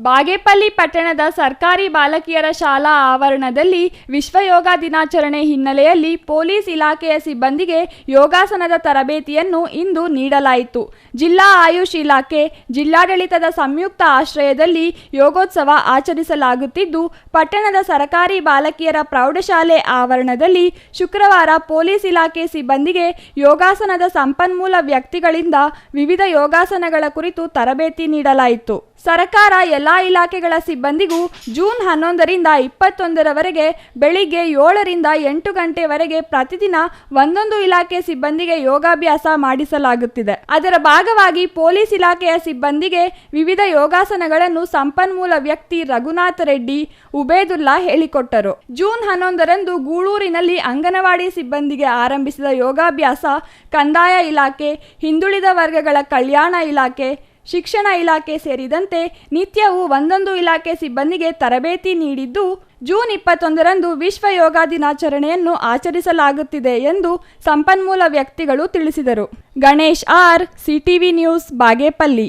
ಬಾಗೇಪಲ್ಲಿ ಪಟ್ಟಣದ ಸರ್ಕಾರಿ ಬಾಲಕಿಯರ ಶಾಲಾ ಆವರಣದಲ್ಲಿ ವಿಶ್ವ ಯೋಗ ದಿನಾಚರಣೆ ಹಿನ್ನೆಲೆಯಲ್ಲಿ ಪೊಲೀಸ್ ಇಲಾಖೆಯ ಸಿಬ್ಬಂದಿಗೆ ಯೋಗಾಸನದ ತರಬೇತಿಯನ್ನು ಇಂದು ನೀಡಲಾಯಿತು. ಜಿಲ್ಲಾ ಆಯುಷ್ ಇಲಾಖೆ, ಜಿಲ್ಲಾಡಳಿತದ ಸಂಯುಕ್ತ ಆಶ್ರಯದಲ್ಲಿ ಯೋಗೋತ್ಸವ ಆಚರಿಸಲಾಗುತ್ತಿದ್ದು, ಪಟ್ಟಣದ ಸರ್ಕಾರಿ ಬಾಲಕಿಯರ ಪ್ರೌಢಶಾಲೆ ಆವರಣದಲ್ಲಿ ಶುಕ್ರವಾರ ಪೊಲೀಸ್ ಇಲಾಖೆ ಸಿಬ್ಬಂದಿಗೆ ಯೋಗಾಸನದ ಸಂಪನ್ಮೂಲ ವ್ಯಕ್ತಿಗಳಿಂದ ವಿವಿಧ ಯೋಗಾಸನಗಳ ಕುರಿತು ತರಬೇತಿ ನೀಡಲಾಯಿತು. ಸರ್ಕಾರ ಎಲ್ಲಾ ಇಲಾಖೆಗಳ ಸಿಬ್ಬಂದಿಗೂ ಜೂನ್ 11ರಿಂದ 21ರವರೆಗೆ ಬೆಳಿಗ್ಗೆ 7ರಿಂದ 8 ಗಂಟೆವರೆಗೆ ಪ್ರತಿದಿನ ಒಂದೊಂದು ಇಲಾಖೆ ಸಿಬ್ಬಂದಿಗೆ ಯೋಗಾಭ್ಯಾಸ ಮಾಡಿಸಲಾಗುತ್ತಿದೆ. ಅದರ ಭಾಗವಾಗಿ ಪೊಲೀಸ್ ಇಲಾಖೆಯ ಸಿಬ್ಬಂದಿಗೆ ವಿವಿಧ ಯೋಗಾಸನಗಳನ್ನು ಸಂಪನ್ಮೂಲ ವ್ಯಕ್ತಿ ರಘುನಾಥ ರೆಡ್ಡಿ ಉಬೇದುಲ್ಲಾ ಹೇಳಿಕೊಟ್ಟರು. ಜೂನ್ 11ರಂದು ಗೂಳೂರಿನಲ್ಲಿ ಅಂಗನವಾಡಿ ಸಿಬ್ಬಂದಿಗೆ ಆರಂಭಿಸಿದ ಯೋಗಾಭ್ಯಾಸ ಕಂದಾಯ ಇಲಾಖೆ, ಹಿಂದುಳಿದ ವರ್ಗಗಳ ಕಲ್ಯಾಣ ಇಲಾಖೆ, ಶಿಕ್ಷಣ ಇಲಾಖೆ ಸೇರಿದಂತೆ ನಿತ್ಯವೂ ಒಂದೊಂದು ಇಲಾಖೆ ಸಿಬ್ಬಂದಿಗೆ ತರಬೇತಿ ನೀಡಿದ್ದು, ಜೂನ್ 21ರಂದು ವಿಶ್ವ ಯೋಗ ದಿನಾಚರಣೆಯನ್ನು ಆಚರಿಸಲಾಗುತ್ತಿದೆ ಎಂದು ಸಂಪನ್ಮೂಲ ವ್ಯಕ್ತಿಗಳು ತಿಳಿಸಿದರು. Ganesh R, CTV news, Bagepalli.